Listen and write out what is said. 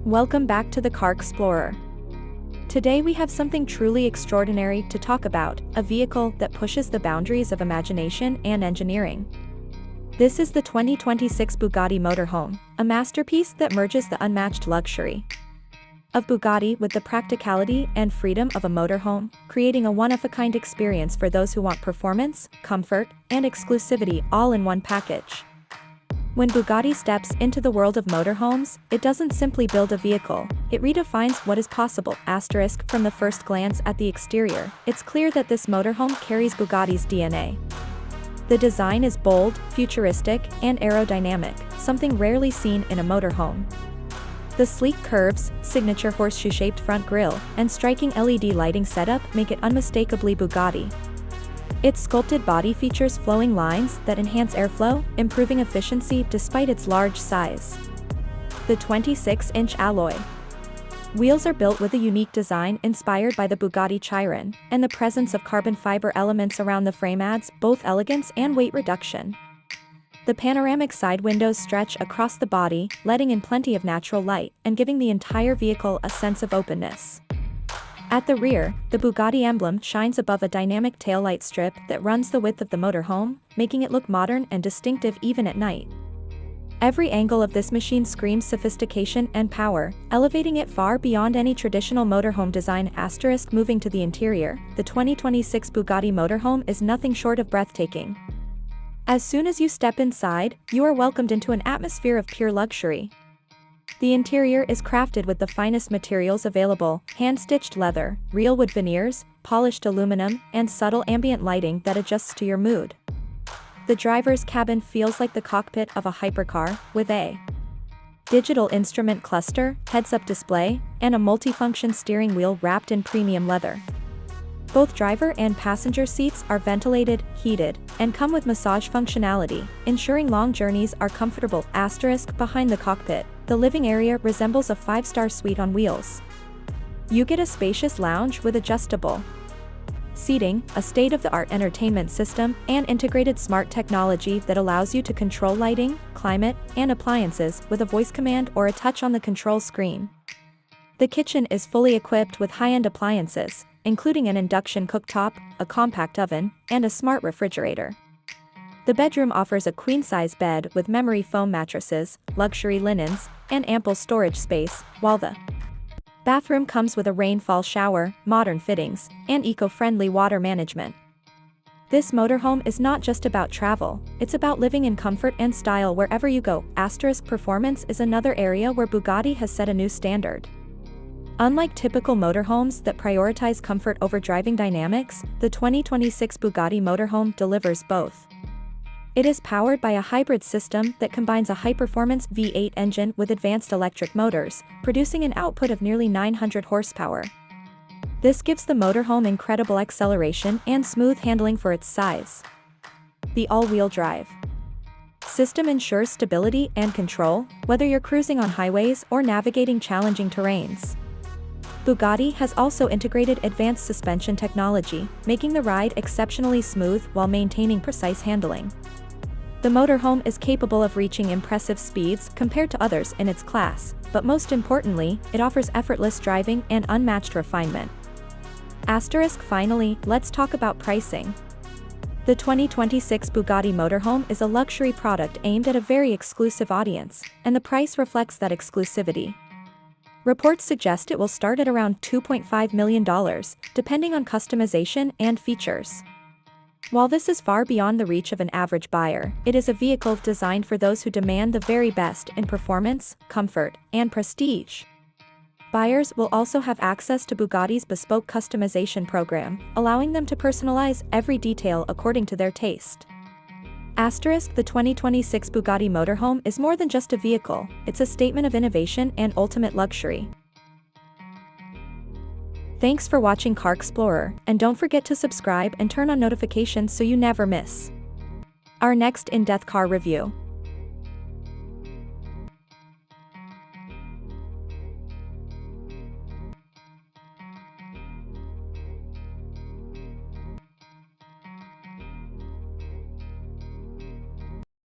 Welcome back to the Car Explorer. Today we have something truly extraordinary to talk about, a vehicle that pushes the boundaries of imagination and engineering. This is the 2026 Bugatti Motorhome, a masterpiece that merges the unmatched luxury of Bugatti with the practicality and freedom of a motorhome, creating a one-of-a-kind experience for those who want performance, comfort, and exclusivity all in one package. When Bugatti steps into the world of motorhomes, it doesn't simply build a vehicle, it redefines what is possible. From the first glance at the exterior, it's clear that this motorhome carries Bugatti's DNA. The design is bold, futuristic, and aerodynamic, something rarely seen in a motorhome. The sleek curves, signature horseshoe-shaped front grille, and striking LED lighting setup make it unmistakably Bugatti. Its sculpted body features flowing lines that enhance airflow, improving efficiency despite its large size. The 26-inch alloy wheels are built with a unique design inspired by the Bugatti Chiron, and the presence of carbon fiber elements around the frame adds both elegance and weight reduction. The panoramic side windows stretch across the body, letting in plenty of natural light and giving the entire vehicle a sense of openness. At the rear, the Bugatti emblem shines above a dynamic taillight strip that runs the width of the motorhome, making it look modern and distinctive even at night. Every angle of this machine screams sophistication and power, elevating it far beyond any traditional motorhome design. Moving to the interior, the 2026 Bugatti Motorhome is nothing short of breathtaking. As soon as you step inside, you are welcomed into an atmosphere of pure luxury. The interior is crafted with the finest materials available, hand-stitched leather, real wood veneers, polished aluminum, and subtle ambient lighting that adjusts to your mood. The driver's cabin feels like the cockpit of a hypercar, with a digital instrument cluster, heads-up display, and a multifunction steering wheel wrapped in premium leather. Both driver and passenger seats are ventilated, heated, and come with massage functionality, ensuring long journeys are comfortable. Behind the cockpit, the living area resembles a five-star suite on wheels. You get a spacious lounge with adjustable seating, a state-of-the-art entertainment system, and integrated smart technology that allows you to control lighting, climate, and appliances with a voice command or a touch on the control screen. The kitchen is fully equipped with high-end appliances, including an induction cooktop, a compact oven, and a smart refrigerator. The bedroom offers a queen-size bed with memory foam mattresses, luxury linens, and ample storage space, while the bathroom comes with a rainfall shower, modern fittings, and eco-friendly water management. This motorhome is not just about travel, it's about living in comfort and style wherever you go. Performance is another area where Bugatti has set a new standard. Unlike typical motorhomes that prioritize comfort over driving dynamics, the 2026 Bugatti Motorhome delivers both. It is powered by a hybrid system that combines a high-performance V8 engine with advanced electric motors, producing an output of nearly 900 horsepower. This gives the motorhome incredible acceleration and smooth handling for its size. The all-wheel drive system ensures stability and control, whether you're cruising on highways or navigating challenging terrains. Bugatti has also integrated advanced suspension technology, making the ride exceptionally smooth while maintaining precise handling. The motorhome is capable of reaching impressive speeds compared to others in its class, but most importantly, it offers effortless driving and unmatched refinement. Finally, let's talk about pricing. The 2026 Bugatti Motorhome is a luxury product aimed at a very exclusive audience, and the price reflects that exclusivity. Reports suggest it will start at around $2.5 million, depending on customization and features. While this is far beyond the reach of an average buyer, it is a vehicle designed for those who demand the very best in performance, comfort, and prestige. Buyers will also have access to Bugatti's bespoke customization program, allowing them to personalize every detail according to their taste. The 2026 Bugatti Motorhome is more than just a vehicle, it's a statement of innovation and ultimate luxury. Thanks for watching Car Explorer, and don't forget to subscribe and turn on notifications so you never miss our next in-depth car review.